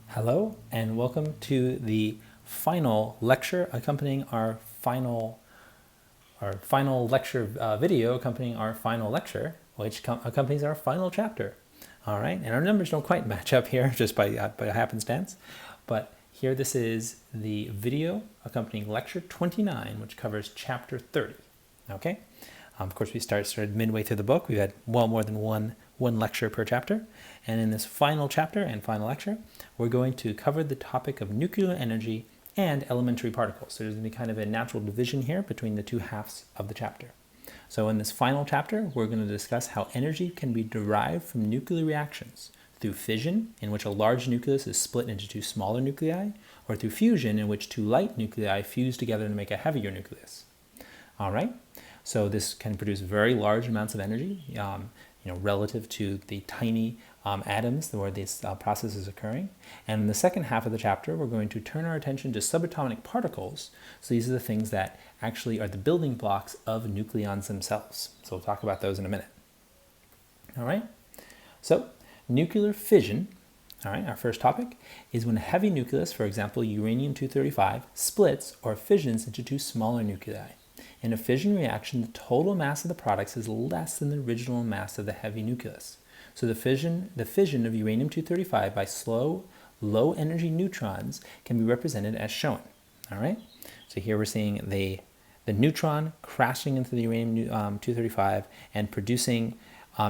Hello and welcome to the final lecture accompanying our final lecture video accompanying our final lecture, which accompanies our final chapter. All right, and our numbers don't quite match up here just by happenstance, but here this is the video accompanying lecture 29, which covers chapter 30. Okay, of course we started midway through the book. We've had well more than one lecture per chapter, and in this final chapter and final lecture we're going to cover the topic of nuclear energy and elementary particles. So there's going to be kind of a natural division here between the two halves of the chapter. So in this final chapter we're going to discuss how energy can be derived from nuclear reactions through fission, in which a large nucleus is split into two smaller nuclei, or through fusion, in which two light nuclei fuse together to make a heavier nucleus. All right, so this can produce very large amounts of energy, relative to the tiny atoms where this process is occurring. And in the second half of the chapter, we're going to turn our attention to subatomic particles. So these are the things that actually are the building blocks of nucleons themselves. So we'll talk about those in a minute. All right, so nuclear fission, all right, our first topic, is when a heavy nucleus, for example, uranium-235, splits or fissions into two smaller nuclei. In a fission reaction, the total mass of the products is less than the original mass of the heavy nucleus. So the fission of uranium-235 by slow, low-energy neutrons can be represented as shown. All right. So here we're seeing the neutron crashing into the uranium-235 and producing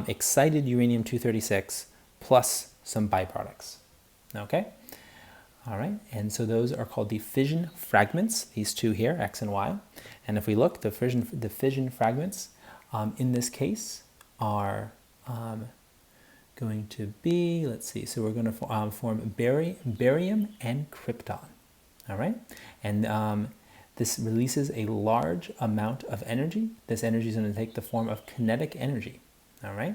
excited uranium-236 plus some byproducts. Okay. All right, and so those are called the fission fragments, these two here, X and Y. And if we look, the fission fragments in this case are going to be, let's see, so we're going to form barium and krypton. All right, and this releases a large amount of energy. This energy is going to take the form of kinetic energy. All right.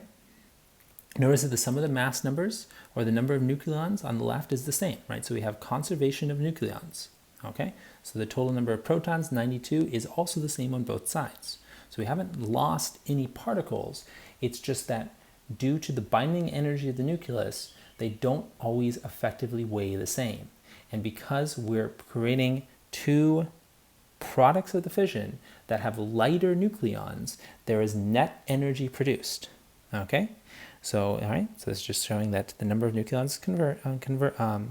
Notice that the sum of the mass numbers, or the number of nucleons on the left, is the same, right? So we have conservation of nucleons, okay? So the total number of protons, 92, is also the same on both sides. So we haven't lost any particles. It's just that due to the binding energy of the nucleus, they don't always effectively weigh the same. And because we're creating two products of the fission that have lighter nucleons, there is net energy produced, okay? So, all right, so it's just showing that the number of nucleons is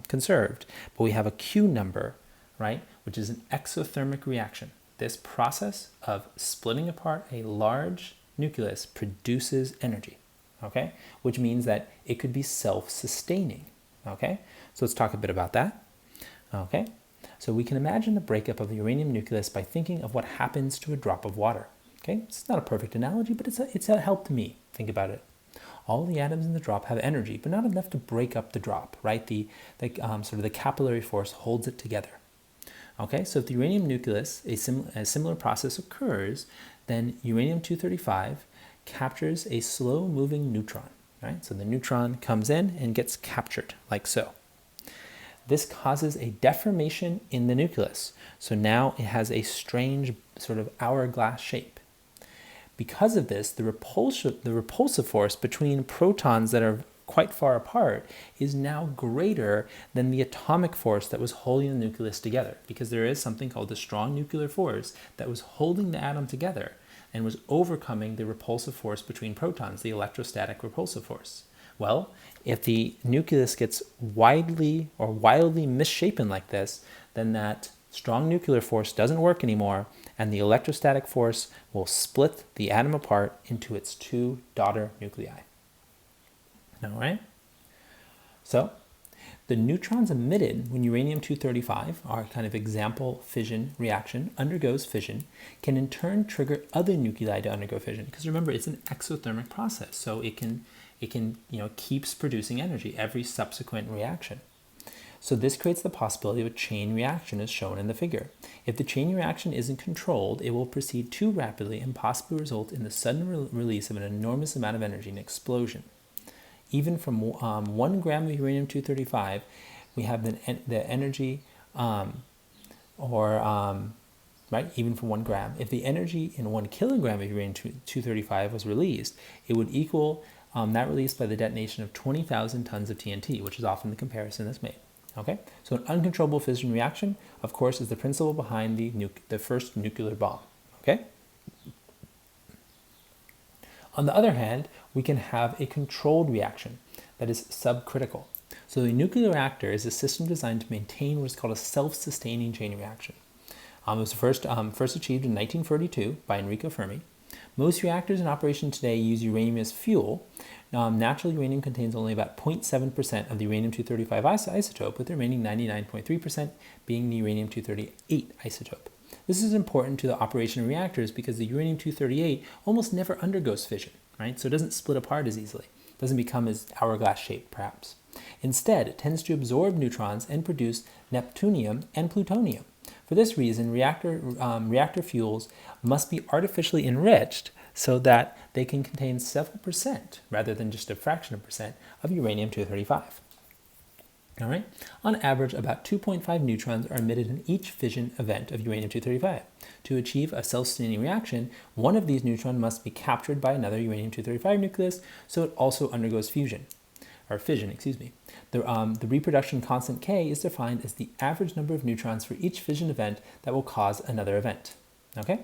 conserved, but we have a Q number, right, which is an exothermic reaction. This process of splitting apart a large nucleus produces energy, okay, which means that it could be self-sustaining, okay? So let's talk a bit about that, okay? So we can imagine the breakup of the uranium nucleus by thinking of what happens to a drop of water, okay? It's not a perfect analogy, but it's a help to me. Think about it. All the atoms in the drop have energy, but not enough to break up the drop, right? Sort of the capillary force holds it together. Okay, so if the uranium nucleus, a similar process occurs, then uranium-235 captures a slow-moving neutron, right? So the neutron comes in and gets captured, like so. This causes a deformation in the nucleus. So now it has a strange sort of hourglass shape. Because of this, the repulsive force between protons that are quite far apart is now greater than the atomic force that was holding the nucleus together, because there is something called the strong nuclear force that was holding the atom together and was overcoming the repulsive force between protons, the electrostatic repulsive force. Well, if the nucleus gets wildly misshapen like this, then that strong nuclear force doesn't work anymore, and the electrostatic force will split the atom apart into its two daughter nuclei. All right? So the neutrons emitted when uranium-235, our kind of example fission reaction, undergoes fission, can in turn trigger other nuclei to undergo fission. Because remember, it's an exothermic process, so it keeps producing energy every subsequent reaction. So this creates the possibility of a chain reaction as shown in the figure. If the chain reaction isn't controlled, it will proceed too rapidly and possibly result in the sudden release of an enormous amount of energy, an explosion. Even from 1 gram of uranium-235, we have the energy, even from 1 gram. If the energy in 1 kilogram of uranium-235 was released, it would equal that release by the detonation of 20,000 tons of TNT, which is often the comparison that's made. Okay, so an uncontrollable fission reaction, of course, is the principle behind the first nuclear bomb. Okay. On the other hand, we can have a controlled reaction that is subcritical. So a nuclear reactor is a system designed to maintain what is called a self-sustaining chain reaction. It was first achieved in 1942 by Enrico Fermi. Most reactors in operation today use uranium as fuel. Natural uranium contains only about 0.7% of the uranium-235 isotope, with the remaining 99.3% being the uranium-238 isotope. This is important to the operation of reactors because the uranium-238 almost never undergoes fission, right? So it doesn't split apart as easily. It doesn't become as hourglass shaped, perhaps. Instead, it tends to absorb neutrons and produce neptunium and plutonium. For this reason, reactor fuels must be artificially enriched so that they can contain several percent, rather than just a fraction of percent, of uranium-235. All right. On average, about 2.5 neutrons are emitted in each fission event of uranium-235. To achieve a self-sustaining reaction, one of these neutrons must be captured by another uranium-235 nucleus, so it also undergoes fission. The reproduction constant K is defined as the average number of neutrons for each fission event that will cause another event. Okay?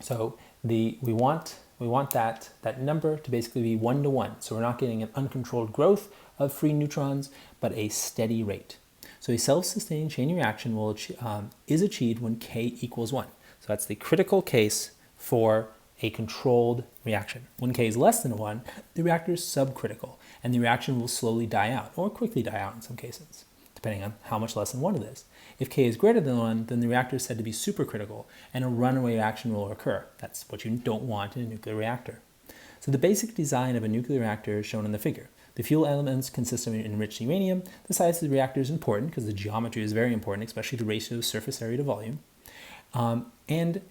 So we want that number to basically be 1 to 1. So we're not getting an uncontrolled growth of free neutrons, but a steady rate. So a self-sustaining chain reaction is achieved when K equals 1. So that's the critical case for a controlled reaction. When K is less than 1, the reactor is subcritical, and the reaction will slowly die out, or quickly die out in some cases, depending on how much less than 1 it is. If K is greater than 1, then the reactor is said to be supercritical, and a runaway reaction will occur. That's what you don't want in a nuclear reactor. So the basic design of a nuclear reactor is shown in the figure. The fuel elements consist of enriched uranium. The size of the reactor is important because the geometry is very important, especially the ratio of surface area to volume. And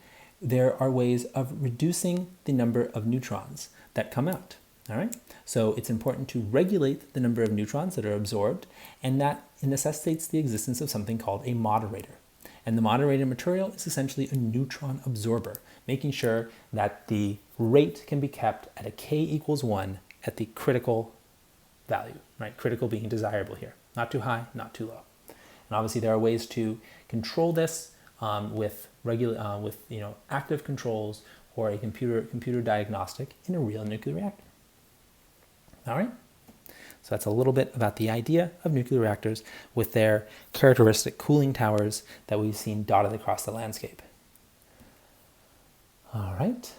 there are ways of reducing the number of neutrons that come out. All right. So it's important to regulate the number of neutrons that are absorbed, and that necessitates the existence of something called a moderator. And the moderator material is essentially a neutron absorber, making sure that the rate can be kept at a K equals 1 at the critical value, right? Critical being desirable here. Not too high, not too low. And obviously there are ways to control this with active controls or a computer diagnostic in a real nuclear reactor. All right. So that's a little bit about the idea of nuclear reactors with their characteristic cooling towers that we've seen dotted across the landscape. All right.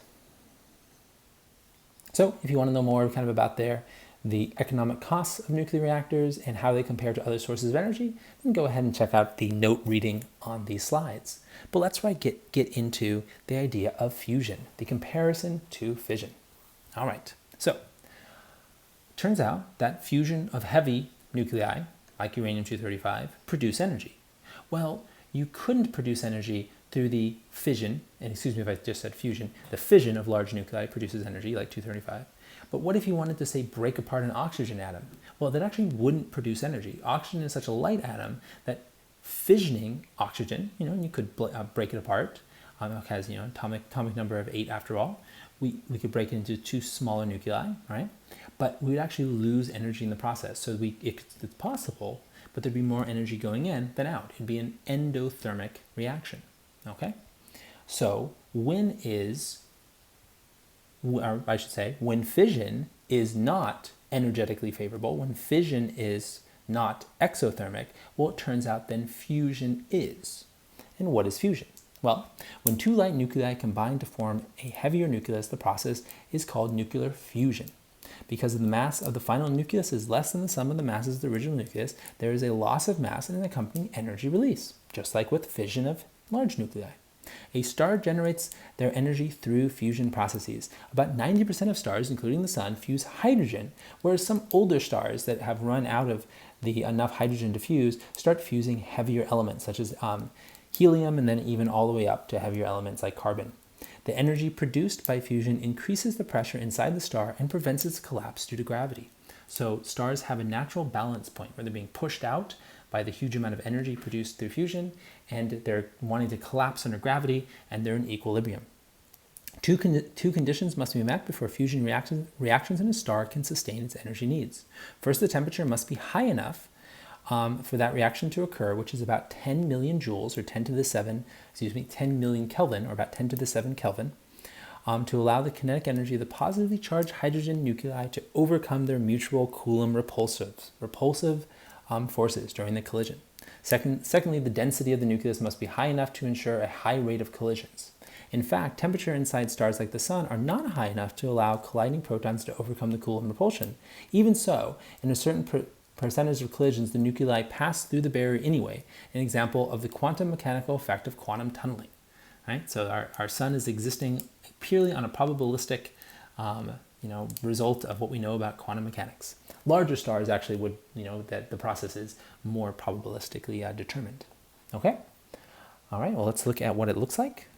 So if you want to know more kind of about the economic costs of nuclear reactors and how they compare to other sources of energy, then go ahead and check out the note reading on these slides. But let's get into the idea of fusion, the comparison to fission. All right. So turns out that fusion of heavy nuclei, like uranium-235, produce energy. Well, you couldn't produce energy through the fission, and excuse me if I just said fusion, the fission of large nuclei produces energy, like 235. But what if you wanted to, say, break apart an oxygen atom? Well, that actually wouldn't produce energy. Oxygen is such a light atom that fissioning oxygen, you could break it apart. It has, atomic number of 8 after all. We could break it into 2 smaller nuclei, right? But we would actually lose energy in the process. So it's possible, but there'd be more energy going in than out. It'd be an endothermic reaction, okay? So when fission is not energetically favorable, when fission is not exothermic, well, it turns out then fusion is. And what is fusion? Well, when 2 light nuclei combine to form a heavier nucleus, the process is called nuclear fusion. Because the mass of the final nucleus is less than the sum of the masses of the original nucleus, there is a loss of mass and an accompanying energy release, just like with fission of large nuclei. A star generates their energy through fusion processes. About 90% of stars, including the sun, fuse hydrogen, whereas some older stars that have run out of enough hydrogen to fuse start fusing heavier elements, such as helium, and then even all the way up to heavier elements like carbon. The energy produced by fusion increases the pressure inside the star and prevents its collapse due to gravity. So stars have a natural balance point where they're being pushed out by the huge amount of energy produced through fusion, and they're wanting to collapse under gravity, and they're in equilibrium. Two conditions must be met before fusion reactions in a star can sustain its energy needs. First, the temperature must be high enough for that reaction to occur, which is about 10 million joules, or 10 million Kelvin, or about 10 to the 7 Kelvin, to allow the kinetic energy of the positively charged hydrogen nuclei to overcome their mutual Coulomb repulsive forces during the collision. Secondly, the density of the nucleus must be high enough to ensure a high rate of collisions. In fact, temperature inside stars like the Sun are not high enough to allow colliding protons to overcome the Coulomb repulsion. Even so, in a certain percentage of collisions, the nuclei pass through the barrier anyway, an example of the quantum mechanical effect of quantum tunneling. Right? So our Sun is existing purely on a probabilistic result of what we know about quantum mechanics. Larger stars actually would, that the process is more probabilistically determined. Okay? All right, well, let's look at what it looks like.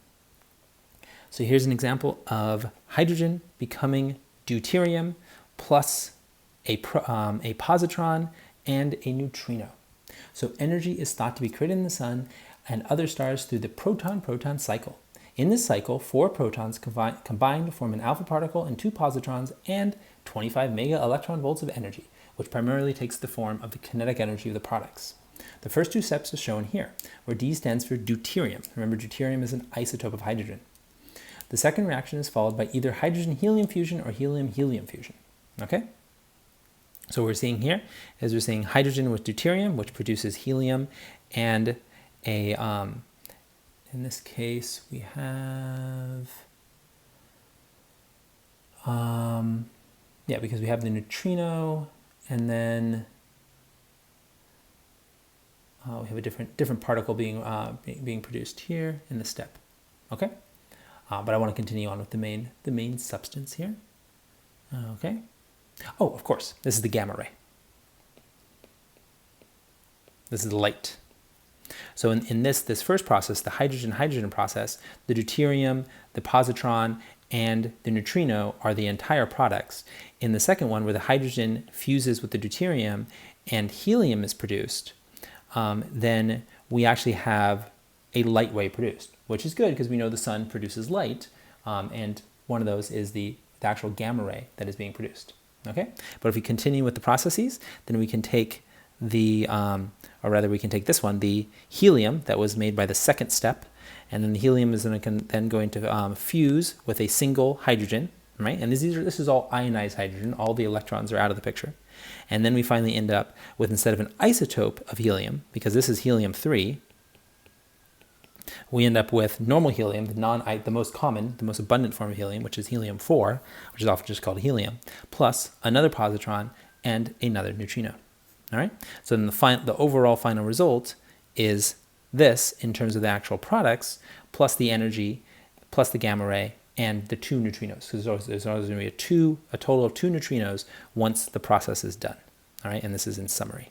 So here's an example of hydrogen becoming deuterium plus a positron and a neutrino. So energy is thought to be created in the Sun and other stars through the proton-proton cycle. In this cycle, 4 protons combine to form an alpha particle and 2 positrons and 25 mega electron volts of energy, which primarily takes the form of the kinetic energy of the products. The first 2 steps are shown here, where D stands for deuterium. Remember, deuterium is an isotope of hydrogen. The second reaction is followed by either hydrogen-helium fusion or helium-helium fusion. Okay? So what we're seeing here is we're seeing hydrogen with deuterium, which produces helium, and in this case we have, because we have the neutrino, and then we have a different particle being produced here in the step. Okay? But I want to continue on with the main substance here. Okay. Oh, of course, this is the gamma ray. This is light. So in this first process, the hydrogen-hydrogen process, the deuterium, the positron, and the neutrino are the entire products. In the second one, where the hydrogen fuses with the deuterium and helium is produced, then we actually have a light ray produced, which is good because we know the Sun produces light, and one of those is the actual gamma ray that is being produced. Okay, but if we continue with the processes, then we can take we can take this one, the helium that was made by the second step, and then the helium is then going to fuse with a single hydrogen, right? And this is all ionized hydrogen. All the electrons are out of the picture. And then we finally end up with, instead of an isotope of helium, because this is helium-3, we end up with normal helium, the most common, the most abundant form of helium, which is helium-4, which is often just called helium, plus another positron and another neutrino. All right. So then the overall final result is this in terms of the actual products, plus the energy, plus the gamma ray, and the 2 neutrinos. So there's always going to be a total of 2 neutrinos once the process is done. All right. And this is in summary.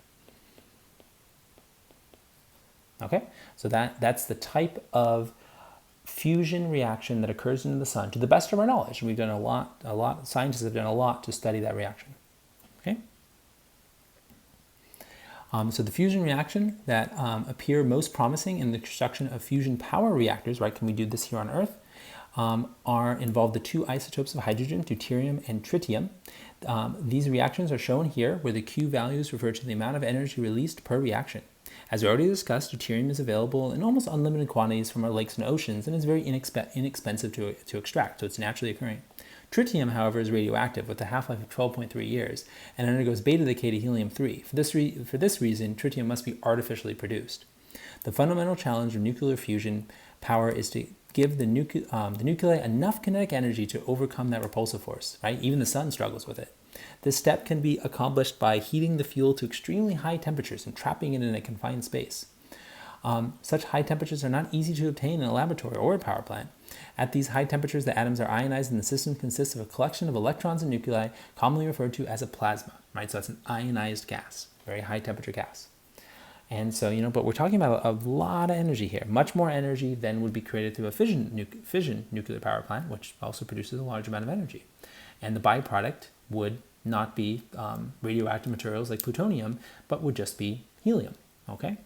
Okay, so that's the type of fusion reaction that occurs in the Sun, to the best of our knowledge. And we've done a lot, scientists have done a lot to study that reaction. Okay. So the fusion reaction that appear most promising in the construction of fusion power reactors, right? Can we do this here on Earth? Involve the 2 isotopes of hydrogen, deuterium and tritium. These reactions are shown here, where the Q values refer to the amount of energy released per reaction. As we already discussed, deuterium is available in almost unlimited quantities from our lakes and oceans and is very inexpensive to extract, so it's naturally occurring. Tritium, however, is radioactive with a half-life of 12.3 years and undergoes beta decay to helium-3. For this reason, tritium must be artificially produced. The fundamental challenge of nuclear fusion power is to give the nuclei enough kinetic energy to overcome that repulsive force, right? Even the Sun struggles with it. This step can be accomplished by heating the fuel to extremely high temperatures and trapping it in a confined space. Such high temperatures are not easy to obtain in a laboratory or a power plant. At these high temperatures, the atoms are ionized and the system consists of a collection of electrons and nuclei, commonly referred to as a plasma, right? So that's an ionized gas, very high temperature gas. And so, but we're talking about a lot of energy here, much more energy than would be created through a fission nuclear power plant, which also produces a large amount of energy. And the byproduct would not be radioactive materials like plutonium, but would just be helium, okay?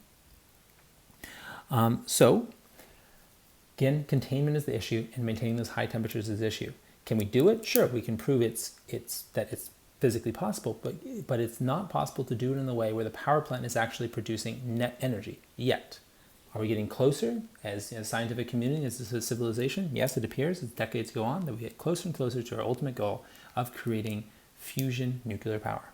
So, again, containment is the issue, and maintaining those high temperatures is the issue. Can we do it? Sure, we can prove that it's physically possible, but it's not possible to do it in the way where the power plant is actually producing net energy yet. Are we getting closer as a scientific community, as a civilization? Yes, it appears as decades go on that we get closer and closer to our ultimate goal of creating fusion nuclear power.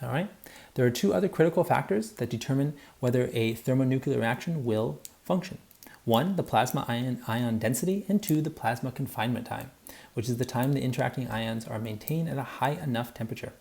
All right. There are two other critical factors that determine whether a thermonuclear reaction will function. One, the plasma ion density, and two, the plasma confinement time, which is the time the interacting ions are maintained at a high enough temperature,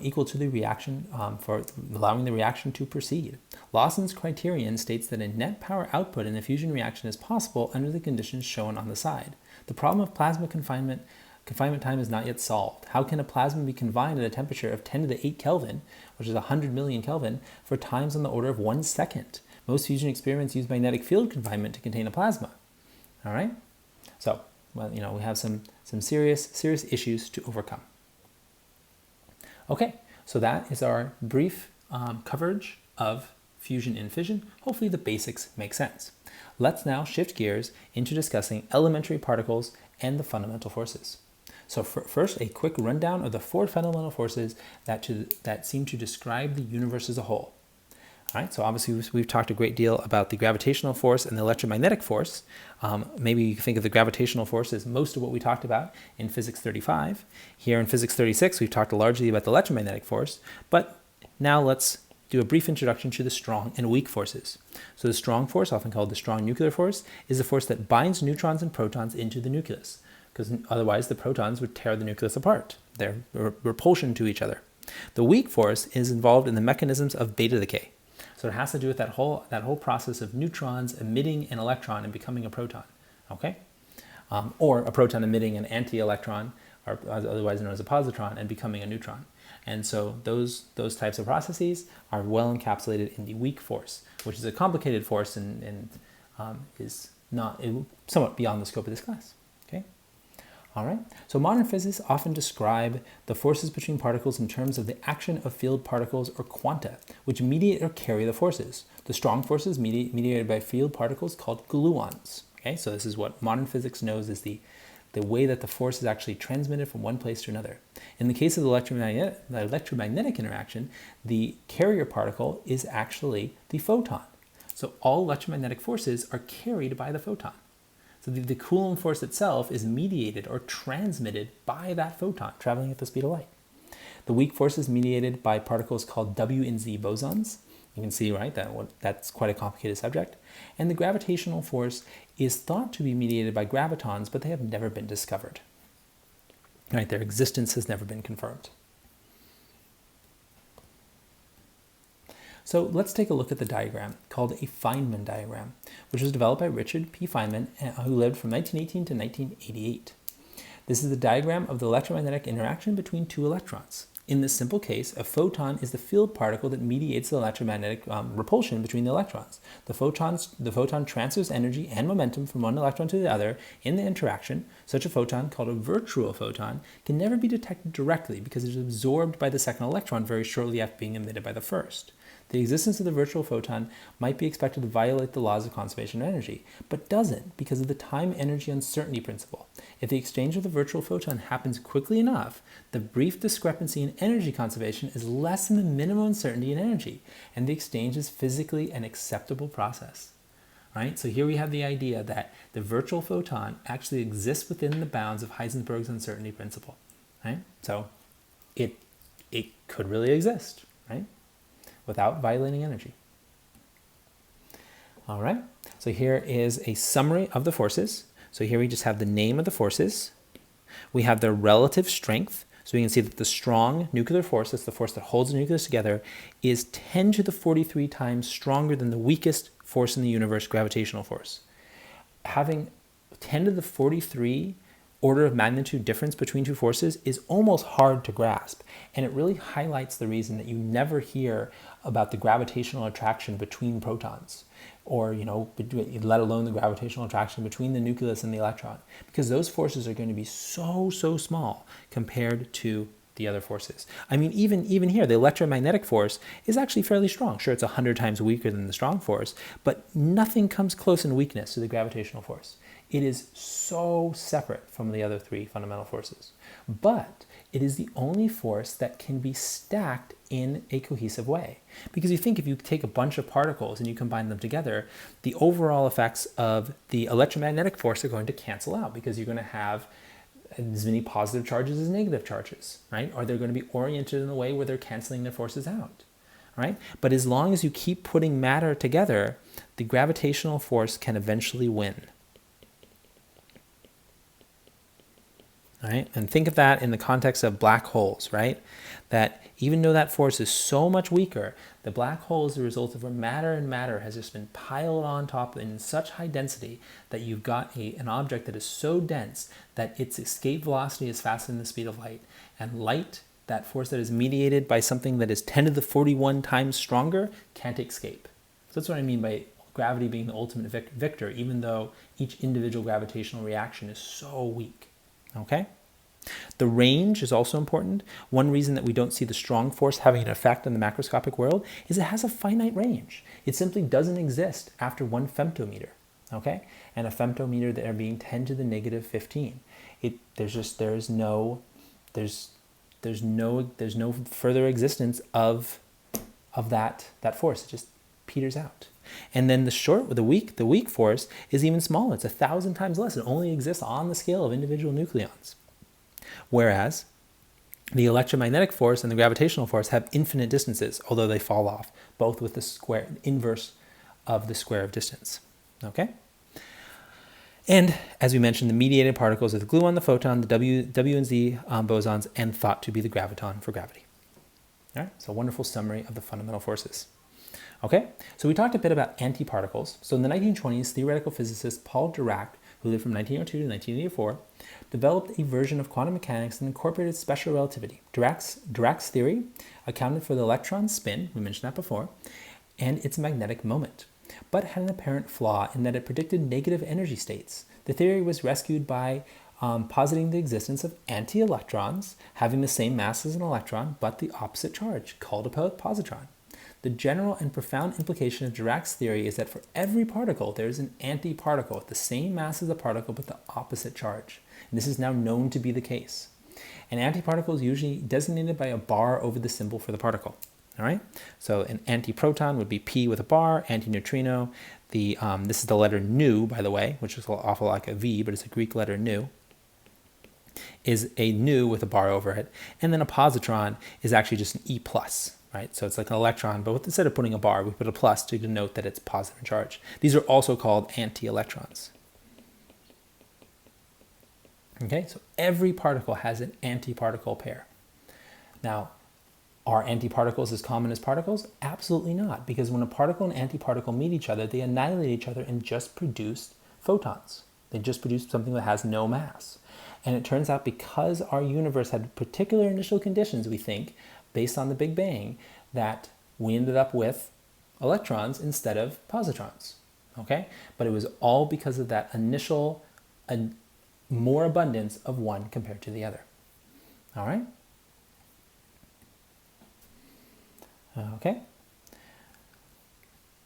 equal to the reaction for allowing the reaction to proceed. Lawson's criterion states that a net power output in a fusion reaction is possible under the conditions shown on the side. The problem of plasma confinement time is not yet solved. How can a plasma be confined at a temperature of 10 to the 8 Kelvin, which is 100 million Kelvin, for times on the order of 1 second? Most fusion experiments use magnetic field confinement to contain a plasma. All right? So, well, we have some serious issues to overcome. Okay, so that is our brief coverage of fusion and fission. Hopefully the basics make sense. Let's now shift gears into discussing elementary particles and the fundamental forces. So first, a quick rundown of the 4 fundamental forces that seem to describe the universe as a whole. All right, so obviously we've talked a great deal about the gravitational force and the electromagnetic force. Maybe you think of the gravitational force as most of what we talked about in Physics 35. Here in Physics 36, we've talked largely about the electromagnetic force, but now let's do a brief introduction to the strong and weak forces. So the strong force, often called the strong nuclear force, is the force that binds neutrons and protons into the nucleus, because otherwise the protons would tear the nucleus apart. They're repulsion to each other. The weak force is involved in the mechanisms of beta decay. So it has to do with that whole process of neutrons emitting an electron and becoming a proton, okay? Or a proton emitting an anti-electron, or otherwise known as a positron, and becoming a neutron. And so those types of processes are well encapsulated in the weak force, which is a complicated force and is somewhat beyond the scope of this class. Okay. All right. So modern physicists often describe the forces between particles in terms of the action of field particles or quanta, which mediate or carry the forces. The strong forces mediated by field particles called gluons. Okay. So this is what modern physics knows is the way that the force is actually transmitted from one place to another. In the case of the electromagnetic interaction, the carrier particle is actually the photon. So all electromagnetic forces are carried by the photon. So the Coulomb force itself is mediated or transmitted by that photon traveling at the speed of light. The weak force is mediated by particles called W and Z bosons. You can see, right, that's quite a complicated subject. And the gravitational force is thought to be mediated by gravitons, but they have never been discovered. Right, their existence has never been confirmed. So let's take a look at the diagram called a Feynman diagram, which was developed by Richard P. Feynman, who lived from 1918 to 1988. This is the diagram of the electromagnetic interaction between two electrons. In this simple case, a photon is the field particle that mediates the electromagnetic repulsion between the electrons. The photon transfers energy and momentum from one electron to the other in the interaction. Such a photon, called a virtual photon, can never be detected directly because it is absorbed by the second electron very shortly after being emitted by the first. The existence of the virtual photon might be expected to violate the laws of conservation of energy, but doesn't because of the time-energy uncertainty principle. If the exchange of the virtual photon happens quickly enough, the brief discrepancy in energy conservation is less than the minimum uncertainty in energy, and the exchange is physically an acceptable process. Right? So here we have the idea that the virtual photon actually exists within the bounds of Heisenberg's uncertainty principle. Right? So it could really exist, right? Without violating energy. All right, so here is a summary of the forces. So here we just have the name of the forces. We have their relative strength. So we can see that the strong nuclear force, that's the force that holds the nucleus together, is 10 to the 43 times stronger than the weakest force in the universe, gravitational force. Having 10 to the 43 order of magnitude difference between two forces is almost hard to grasp, and it really highlights the reason that you never hear about the gravitational attraction between protons, or let alone the gravitational attraction between the nucleus and the electron, because those forces are going to be so small compared to the other forces. I mean, even here, the electromagnetic force is actually fairly strong. Sure, it's 100 times weaker than the strong force, but nothing comes close in weakness to the gravitational force. It is so separate from the other three fundamental forces. But it is the only force that can be stacked in a cohesive way. Because you think if you take a bunch of particles and you combine them together, the overall effects of the electromagnetic force are going to cancel out, because you're going to have as many positive charges as negative charges, right? Or they're going to be oriented in a way where they're canceling their forces out, right? But as long as you keep putting matter together, the gravitational force can eventually win. All right? And think of that in the context of black holes, right? That even though that force is so much weaker, the black hole is the result of where matter and matter has just been piled on top in such high density that you've got an object that is so dense that its escape velocity is faster than the speed of light. And light, that force that is mediated by something that is 10 to the 41 times stronger, can't escape. So that's what I mean by gravity being the ultimate victor, even though each individual gravitational reaction is so weak. Okay? The range is also important. One reason that we don't see the strong force having an effect in the macroscopic world is it has a finite range. It simply doesn't exist after 1 femtometer. Okay? And a femtometer there being 10 to the negative 15. There's no further existence of that force. It just peters out. And then the weak force is even smaller. It's 1,000 times less. It only exists on the scale of individual nucleons. Whereas the electromagnetic force and the gravitational force have infinite distances, although they fall off, both with the inverse of the square of distance. Okay? And as we mentioned, the mediated particles are the glue on the photon, the W and Z bosons, and thought to be the graviton for gravity. All right? So a wonderful summary of the fundamental forces. Okay, so we talked a bit about antiparticles. So in the 1920s, theoretical physicist Paul Dirac, who lived from 1902 to 1984, developed a version of quantum mechanics that incorporated special relativity. Dirac's theory accounted for the electron's spin, we mentioned that before, and its magnetic moment, but had an apparent flaw in that it predicted negative energy states. The theory was rescued by positing the existence of anti-electrons having the same mass as an electron, but the opposite charge, called a positron. The general and profound implication of Dirac's theory is that for every particle, there is an antiparticle with the same mass as the particle but the opposite charge. And this is now known to be the case. An antiparticle is usually designated by a bar over the symbol for the particle. All right? So an antiproton would be P with a bar, antineutrino. This is the letter nu, by the way, which is awful like a V, but it's a Greek letter nu, is a nu with a bar over it. And then a positron is actually just an E plus. Right? So it's like an electron, but instead of putting a bar, we put a plus to denote that it's positive charge. These are also called anti-electrons. Okay, so every particle has an antiparticle pair. Now, are antiparticles as common as particles? Absolutely not, because when a particle and antiparticle meet each other, they annihilate each other and just produce photons. They just produce something that has no mass. And it turns out because our universe had particular initial conditions, we think, based on the Big Bang, that we ended up with electrons instead of positrons, okay? But it was all because of that initial more abundance of one compared to the other, all right? Okay.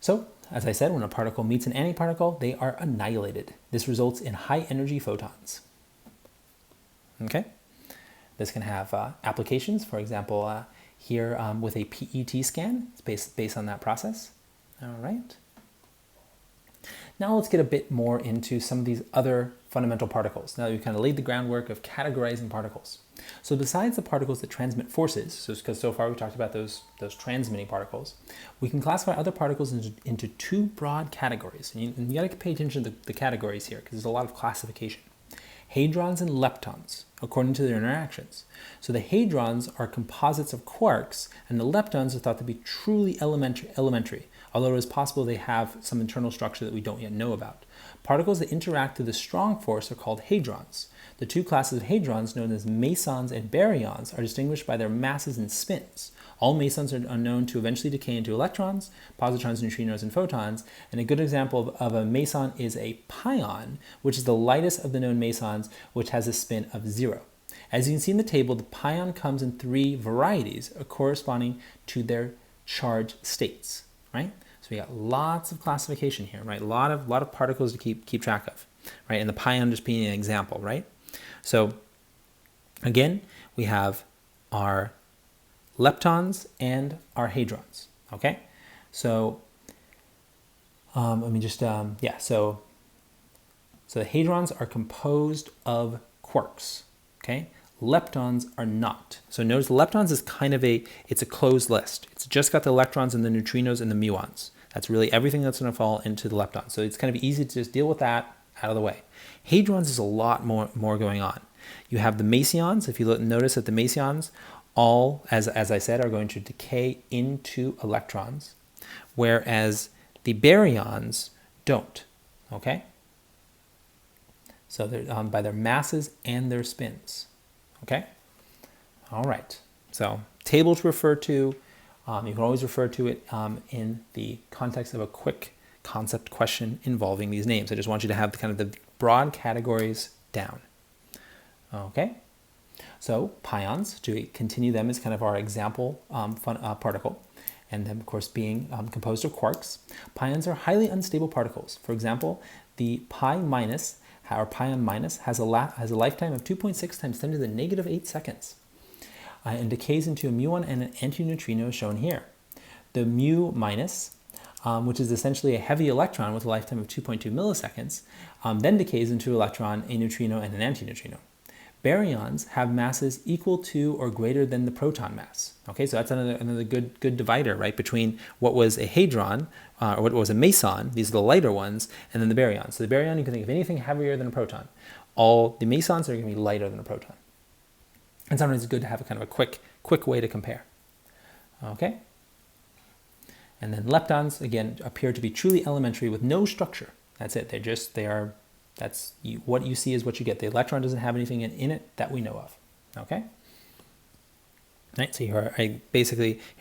So, as I said, when a particle meets an antiparticle, they are annihilated. This results in high energy photons, okay? This can have applications, for example, here with a PET scan. It's based on that process. All right. Now let's get a bit more into some of these other fundamental particles. Now that we've kind of laid the groundwork of categorizing particles. So besides the particles that transmit forces, because so far we talked about those transmitting particles, we can classify other particles into two broad categories. And you got to pay attention to the categories here because there's a lot of classification. Hadrons and leptons, according to their interactions. So the hadrons are composites of quarks, and the leptons are thought to be truly elementary, although it is possible they have some internal structure that we don't yet know about. Particles that interact through the strong force are called hadrons. The two classes of hadrons, known as mesons and baryons, are distinguished by their masses and spins. All mesons are known to eventually decay into electrons, positrons, neutrinos, and photons, and a good example of a meson is a pion, which is the lightest of the known mesons, which has a spin of 0. As you can see in the table, the pion comes in 3 varieties corresponding to their charge states, right? So we got lots of classification here, right? A lot of particles to keep track of. right? And the pion just being an example, right? So again, we have our leptons and our hadrons, okay? So let me just, yeah, so the hadrons are composed of quarks, okay? Leptons are not. So notice leptons is kind of it's a closed list. It's just got the electrons and the neutrinos and the muons. That's really everything that's going to fall into the leptons. So it's kind of easy to just deal with that out of the way. Hadrons is a lot more going on. You have the mesons. If you notice that the mesons all, as I said, are going to decay into electrons, whereas the baryons don't, okay? So they're by their masses and their spins, okay? All right, so table to refer to, you can always refer to it in the context of a quick concept question involving these names. I just want you to have the broad categories down, okay? So pions, to continue them, is kind of our example particle, and then of course being composed of quarks. Pions are highly unstable particles. For example, the pi minus, or pion minus, has a lifetime of 2.6 times 10 to the negative 8 seconds, and decays into a muon and an antineutrino shown here. The mu minus, which is essentially a heavy electron with a lifetime of 2.2 milliseconds, then decays into an electron, a neutrino, and an antineutrino. Baryons have masses equal to or greater than the proton mass. Okay, so that's another good divider, right, between what was a hadron, or what was a meson, these are the lighter ones, and then the baryons. So the baryon, you can think of anything heavier than a proton. All the mesons are going to be lighter than a proton. And sometimes it's good to have a kind of a quick way to compare. Okay? And then leptons, again, appear to be truly elementary with no structure. That's it. What you see is what you get. The electron doesn't have anything in it that we know of. Okay? Right, so here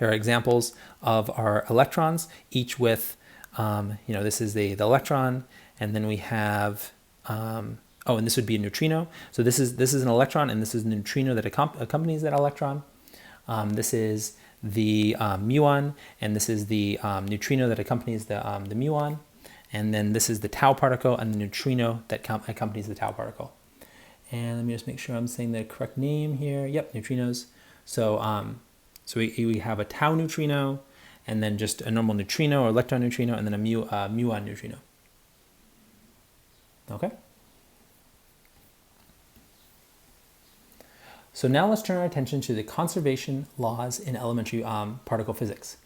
are examples of our electrons, each with, this is the electron, and then we have, and this would be a neutrino. So this is an electron, and this is a neutrino that accompanies that electron. This is the muon, and this is the neutrino that accompanies the muon. And then this is the tau particle and the neutrino that accompanies the tau particle. And let me just make sure I'm saying the correct name here. Yep, neutrinos. So we have a tau neutrino, and then just a normal neutrino or lepton neutrino, and then a muon neutrino. Okay? So now let's turn our attention to the conservation laws in elementary particle physics.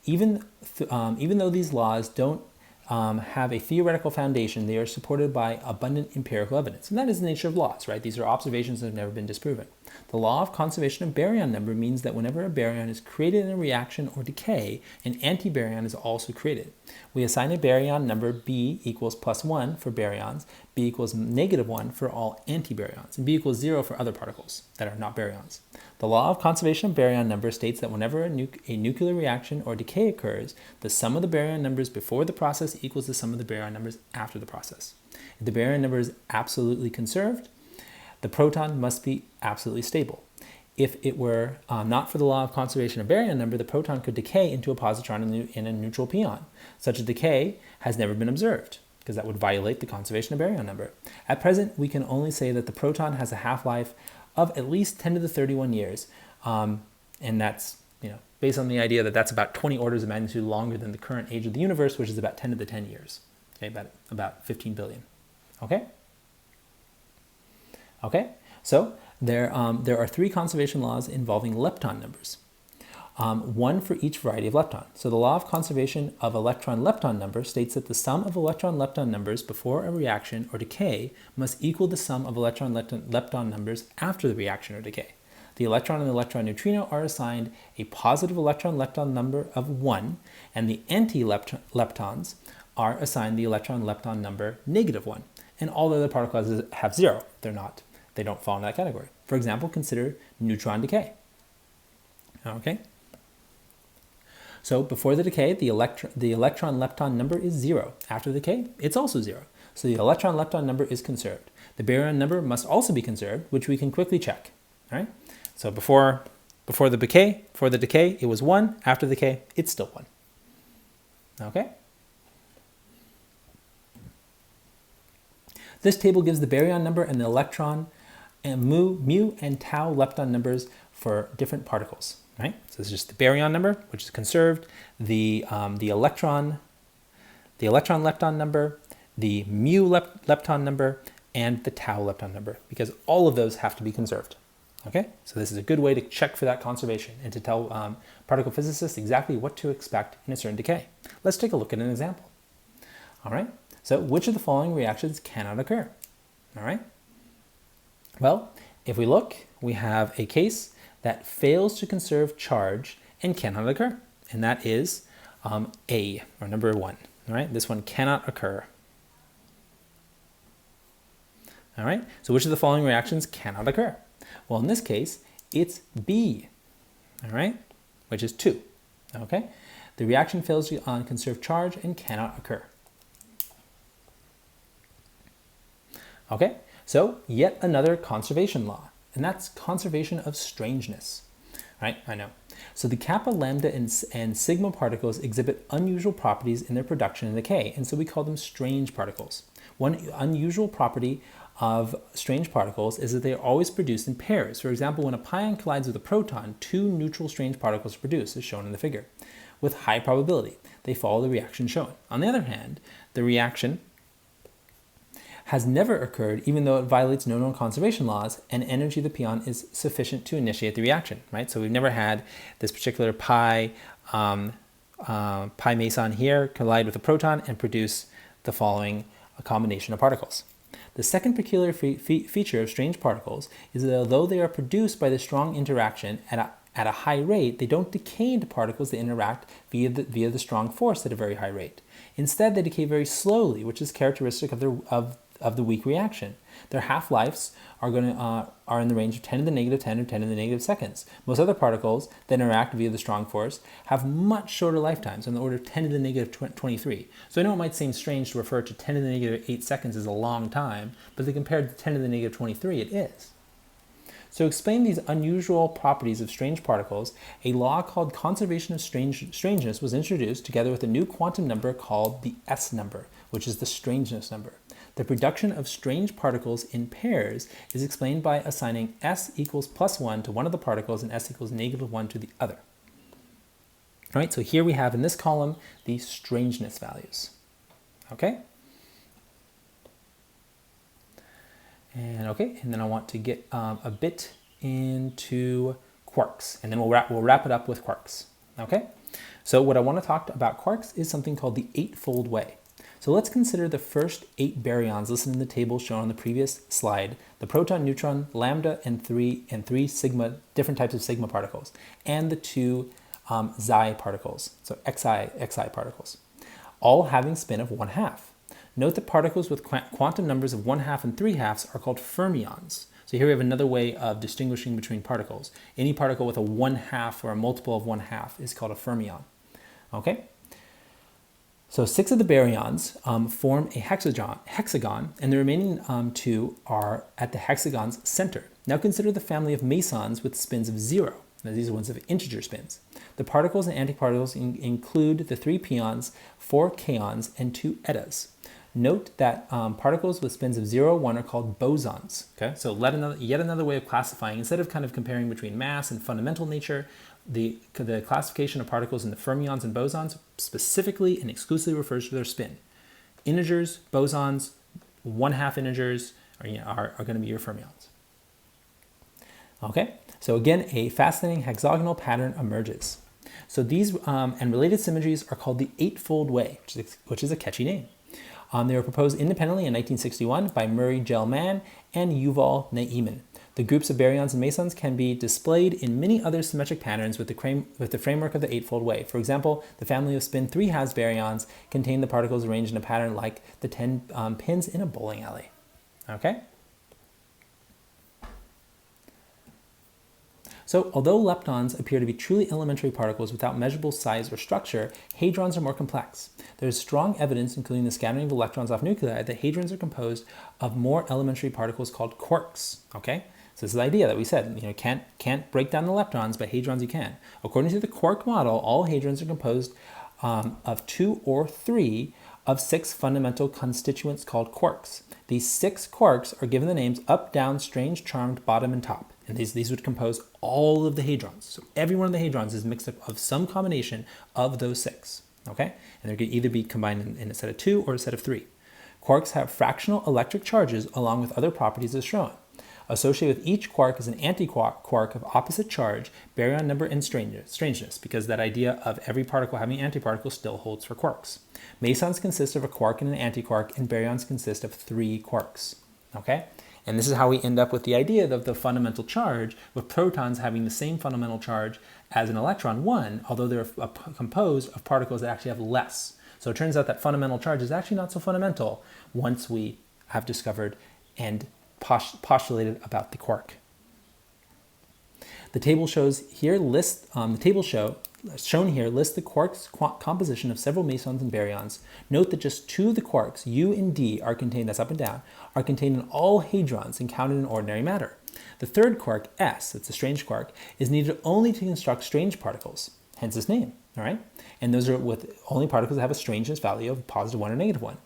Even though these laws don't have a theoretical foundation, they are supported by abundant empirical evidence. And that is the nature of laws, right? These are observations that have never been disproven. The law of conservation of baryon number means that whenever a baryon is created in a reaction or decay, an antibaryon is also created. We assign a baryon number B equals +1 for baryons, B equals -1 for all antibaryons, and B equals 0 for other particles that are not baryons. The law of conservation of baryon number states that whenever a nuclear reaction or decay occurs, the sum of the baryon numbers before the process equals the sum of the baryon numbers after the process. If the baryon number is absolutely conserved, the proton must be absolutely stable. If it were not for the law of conservation of baryon number, the proton could decay into a positron in a neutral pion. Such a decay has never been observed, because that would violate the conservation of baryon number. At present, we can only say that the proton has a half-life of at least 10 to the 31 years, and that's based on the idea that that's about 20 orders of magnitude longer than the current age of the universe, which is about 10 to the 10 years, okay, about 15 billion, okay? Okay, so there are 3 conservation laws involving lepton numbers, one for each variety of lepton. So the law of conservation of electron-lepton number states that the sum of electron-lepton numbers before a reaction or decay must equal the sum of electron-lepton numbers after the reaction or decay. The electron and the electron neutrino are assigned a positive electron-lepton number of 1, and the anti-leptons are assigned the electron-lepton number -1. And all the other particles have 0. They don't fall in that category. For example, consider neutron decay. Okay? So before the decay, the electron-lepton number is 0. After the decay, it's also 0. So the electron-lepton number is conserved. The baryon number must also be conserved, which we can quickly check. All right? So before the decay, it was 1. After the decay, it's still 1. Okay? This table gives the baryon number and the electron and mu and tau lepton numbers for different particles, right? So this is just the baryon number, which is conserved, the electron lepton number, the mu lepton number, and the tau lepton number, because all of those have to be conserved. Okay, so this is a good way to check for that conservation and to tell particle physicists exactly what to expect in a certain decay. Let's take a look at an example. All right, so which of the following reactions cannot occur? All right, well, if we look, we have a case that fails to conserve charge and cannot occur, and that is A, or number 1. All right, this one cannot occur. All right, so which of the following reactions cannot occur? Well, in this case, it's B, all right, which is 2, okay? The reaction fails to conserve charge and cannot occur. Okay, so yet another conservation law, and that's conservation of strangeness, right? I know. So the kappa, lambda, and sigma particles exhibit unusual properties in their production and decay, and so we call them strange particles. One unusual property of strange particles is that they are always produced in pairs. For example, when a pion collides with a proton, 2 neutral strange particles are produced, as shown in the figure, with high probability. They follow the reaction shown. On the other hand, the reaction has never occurred even though it violates no known conservation laws and energy of the pion is sufficient to initiate the reaction, right? So we've never had this particular pi meson here collide with a proton and produce the following combination of particles. The second peculiar feature of strange particles is that although they are produced by the strong interaction at a high rate, they don't decay into particles that interact via the strong force at a very high rate. Instead, they decay very slowly, which is characteristic of the weak reaction. Their half-lives are in the range of 10 to the negative 10 or 10 to the negative seconds. Most other particles that interact via the strong force have much shorter lifetimes, on the order of 10 to the negative 23. So I know it might seem strange to refer to 10 to the negative 8 seconds as a long time, but compared to 10 to the negative 23, it is. So to explain these unusual properties of strange particles, a law called conservation of strangeness was introduced together with a new quantum number called the S number, which is the strangeness number. The production of strange particles in pairs is explained by assigning S equals +1 to one of the particles and S equals -1 to the other. All right, so here we have in this column the strangeness values. Okay? And then I want to get a bit into quarks, and then we'll wrap it up with quarks. Okay? So what I want to talk about quarks is something called the Eightfold Way. So let's consider the first 8 baryons listed in the table shown on the previous slide: the proton, neutron, lambda, and three sigma, different types of sigma particles, and the 2 xi particles, so xi particles, all having spin of 1/2. Note that particles with quantum numbers of 1/2 and 3/2 are called fermions. So here we have another way of distinguishing between particles. Any particle with a 1/2 or a multiple of 1/2 is called a fermion. Okay? So 6 of the baryons form a hexagon, and the remaining 2 are at the hexagon's center. Now consider the family of mesons with spins of 0. Now these are ones of integer spins. The particles and antiparticles include the 3 pions, 4 kaons, and 2 ettas. Note that particles with spins of 0, 1 are called bosons. Okay, so yet another way of classifying. Instead of kind of comparing between mass and fundamental nature, the classification of particles in the fermions and bosons specifically and exclusively refers to their spin. Integers, bosons, 1/2 integers are going to be your fermions. Okay, so again, a fascinating hexagonal pattern emerges. So these and related symmetries are called the Eightfold Way, which is a catchy name. They were proposed independently in 1961 by Murray Gell-Mann and Yuval Ne'eman. The groups of baryons and mesons can be displayed in many other symmetric patterns with the framework of the Eightfold Way. For example, the family of spin 3/2 baryons contain the particles arranged in a pattern like the 10 pins in a bowling alley. Okay? So although leptons appear to be truly elementary particles without measurable size or structure, hadrons are more complex. There is strong evidence, including the scattering of electrons off nuclei, that hadrons are composed of more elementary particles called quarks. Okay? So this is the idea that we said, can't break down the leptons, but hadrons you can. According to the Quark model, all hadrons are composed of 2 or 3 of 6 fundamental constituents called quarks. These 6 quarks are given the names up, down, strange, charmed, bottom, and top. And these would compose all of the hadrons. So every one of the hadrons is mixed up of some combination of those 6. Okay? And they could either be combined in a set of 2 or a set of 3. Quarks have fractional electric charges along with other properties as shown. Associated with each quark is an antiquark of opposite charge, baryon number, and strangeness, because that idea of every particle having antiparticles still holds for quarks. Mesons consist of a quark and an antiquark, and baryons consist of 3 quarks. Okay? And this is how we end up with the idea of the fundamental charge, with protons having the same fundamental charge as an electron, 1, although they're composed of particles that actually have less. So it turns out that fundamental charge is actually not so fundamental once we have discovered and postulated about the quark. The table shows here lists shown here lists the quark's composition of several mesons and baryons. Note that just 2 of the quarks, U and D, are contained, that's up and down, are contained in all hadrons and counted in ordinary matter. The third quark, S, that's a strange quark, is needed only to construct strange particles, hence its name. All right, and those are with only particles that have a strangeness value of +1 or -1.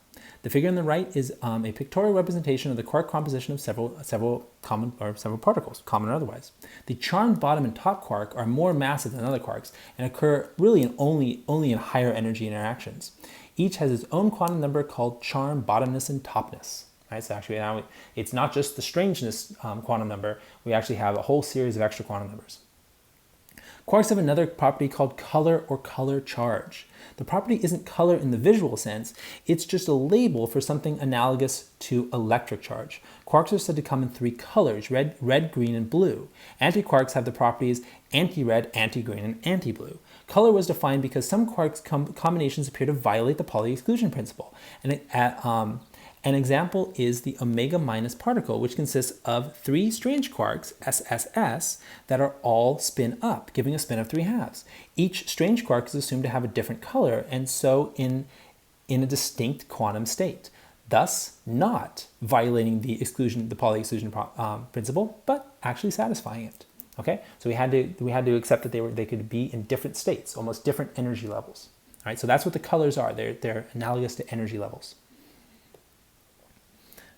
The figure on the right is a pictorial representation of the quark composition of several particles, common or otherwise. The charmed bottom and top quark are more massive than other quarks and occur really in only in higher energy interactions. Each has its own quantum number called charm, bottomness, and topness. Right, so actually now it's not just the strangeness quantum number. We actually have a whole series of extra quantum numbers. Quarks have another property called color or color charge. The property isn't color in the visual sense, it's just a label for something analogous to electric charge. Quarks are said to come in 3 colors, red, green, and blue. Antiquarks have the properties anti-red, anti-green, and anti-blue. Color was defined because some quarks combinations appear to violate the Pauli exclusion principle. An example is the omega- particle, which consists of 3 strange quarks, SSS, that are all spin up, giving a spin of 3 halves. Each strange quark is assumed to have a different color, and so in a distinct quantum state, thus not violating the Pauli exclusion principle, but actually satisfying it. Okay, so we had to accept that they could be in different states, almost different energy levels. All right, so that's what the colors are. They're analogous to energy levels.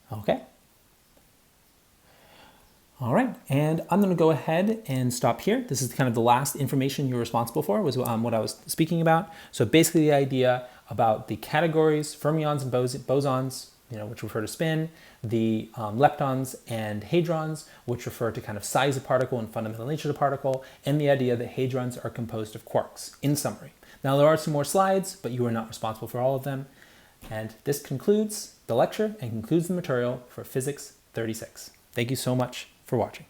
Okay. All right, and I'm going to go ahead and stop here. This is kind of the last information you're responsible for, was what I was speaking about. So basically the idea about the categories, fermions and bosons, which refer to spin, the leptons and hadrons, which refer to kind of size of particle and fundamental nature of the particle, and the idea that hadrons are composed of quarks, in summary. Now there are some more slides, but you are not responsible for all of them. And this concludes the lecture and concludes the material for Physics 36. Thank you so much for watching.